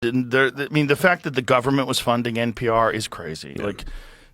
I mean, the fact that the government was funding NPR is crazy. Yeah. Like,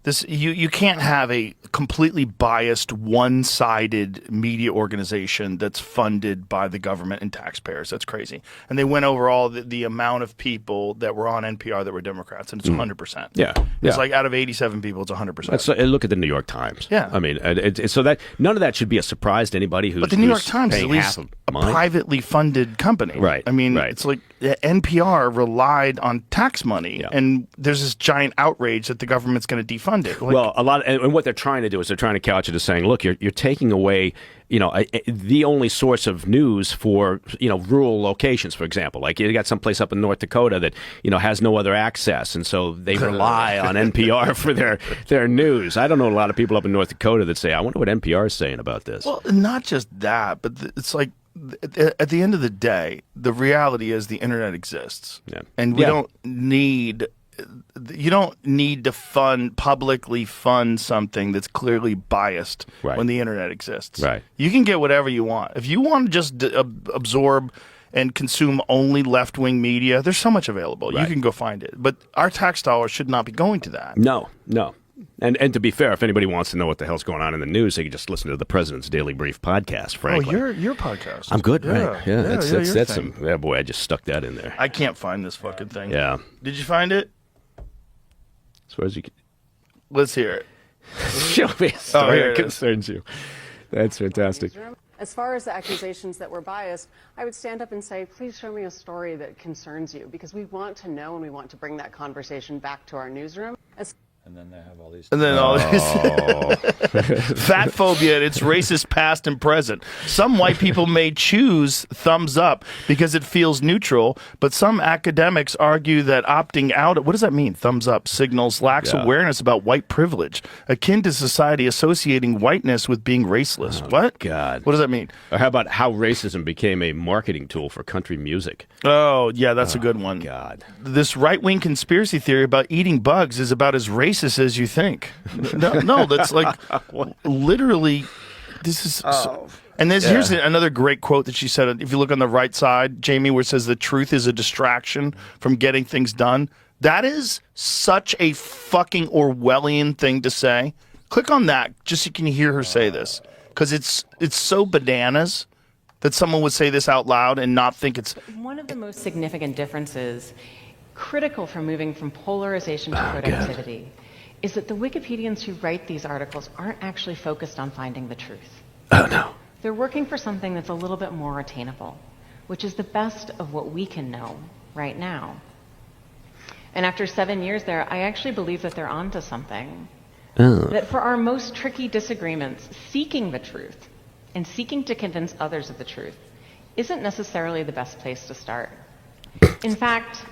this, you can't have a completely biased, one-sided media organization that's funded by the government and taxpayers. That's crazy. And they went over all the amount of people that were on NPR that were Democrats, and it's 100%. Yeah. It's like out of 87 people, it's 100%. Look at the New York Times. Yeah. I mean, so that none of that should be a surprise to anybody who's. But the New York Times is at least a privately funded company. Right. I mean, right. It's like NPR relied on tax money, Yeah. and there's this giant outrage that the government's going to defund it. Like, Well, a lot, and what they're trying to do is they're trying to couch it as saying, look, you're taking away, the only source of news for, rural locations, for example. Like you got someplace up in North Dakota that, has no other access, and so they rely on NPR for their news. I don't know a lot of people up in North Dakota that say, I wonder what NPR is saying about this. Well, not just that, but it's like, at the end of the day, the reality is the internet exists, and we don't need. You don't need to publicly fund something that's clearly biased when the internet exists. Right. You can get whatever you want. If you want to just absorb and consume only left-wing media, there's so much available. Right. You can go find it. But our tax dollars should not be going to that. No. And to be fair, if anybody wants to know what the hell's going on in the news, they can just listen to the President's Daily Brief podcast, frankly. Oh, your podcast. I'm good, right? Yeah, that's thing. some. Yeah, boy, I just stuck that in there. I can't find this fucking thing. Yeah. Did you find it? As far as you can. Let's hear it. Show me a story that concerns you. That's fantastic. As far as the accusations that we're biased, I would stand up and say, please show me a story that concerns you, because we want to know and we want to bring that conversation back to our newsroom. And then they have all these. And then all this fat phobia and its racist past and present. Some white people may choose thumbs up because it feels neutral, but some academics argue that opting out, what does that mean? Thumbs up signals lacks awareness about white privilege, akin to society associating whiteness with being raceless. What? God. What does that mean? Or how about how racism became a marketing tool for country music? Oh, yeah, that's a good one. God. This right-wing conspiracy theory about eating bugs is about as racist as you think. No, that's like literally. This is. And here's another great quote that she said. If you look on the right side, Jamie, where it says the truth is a distraction from getting things done. That is such a fucking Orwellian thing to say. Click on that just so you can hear her say this, because it's so bananas that someone would say this out loud and not think it's. One of the most significant differences, critical for moving from polarization to productivity, is that the Wikipedians who write these articles aren't actually focused on finding the truth. Oh, no. They're working for something that's a little bit more attainable, which is the best of what we can know right now. And after 7 years there, I actually believe that they're onto something. That for our most tricky disagreements, seeking the truth and seeking to convince others of the truth isn't necessarily the best place to start. In fact,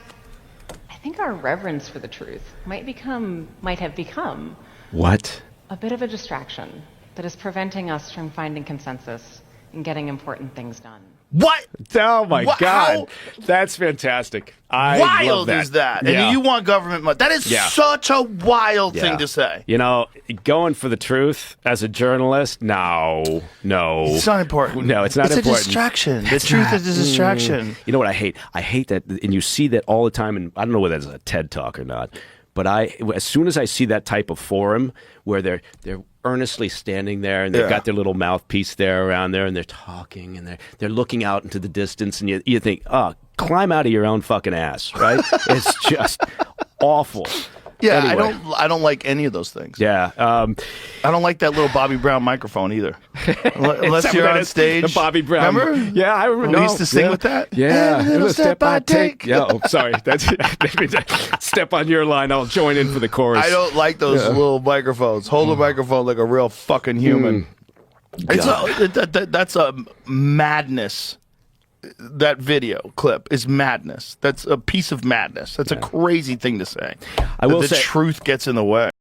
I think our reverence for the truth might have become What? a bit of a distraction that is preventing us from finding consensus and getting important things done. What? Oh my God, How that's fantastic! I wild love that. is that? Yeah. And you want government money? That is such a wild thing to say. Going for the truth as a journalist, no, It's not important. No, it's not important. important. It's a distraction. The truth is a distraction. You know what I hate? I hate that, and you see that all the time. And I don't know whether that's a TED Talk or not, but as soon as I see that type of forum where they're earnestly standing there and they've got their little mouthpiece there around there and they're talking and they're looking out into the distance and you think, oh, climb out of your own fucking ass, right? It's just awful. Yeah, Anyway. I don't like any of those things. Yeah. I don't like that little Bobby Brown microphone either. Unless you're on stage. The Bobby Brown. Remember? Yeah, I remember. We used to sing with that. Yeah. Every little step I take. Yeah. Oh, sorry. That's step on your line. I'll join in for the chorus. I don't like those little microphones. Hold the microphone like a real fucking human. That's a madness. That video clip is madness. That's a piece of madness. That's a crazy thing to say. I will the say, truth gets in the way.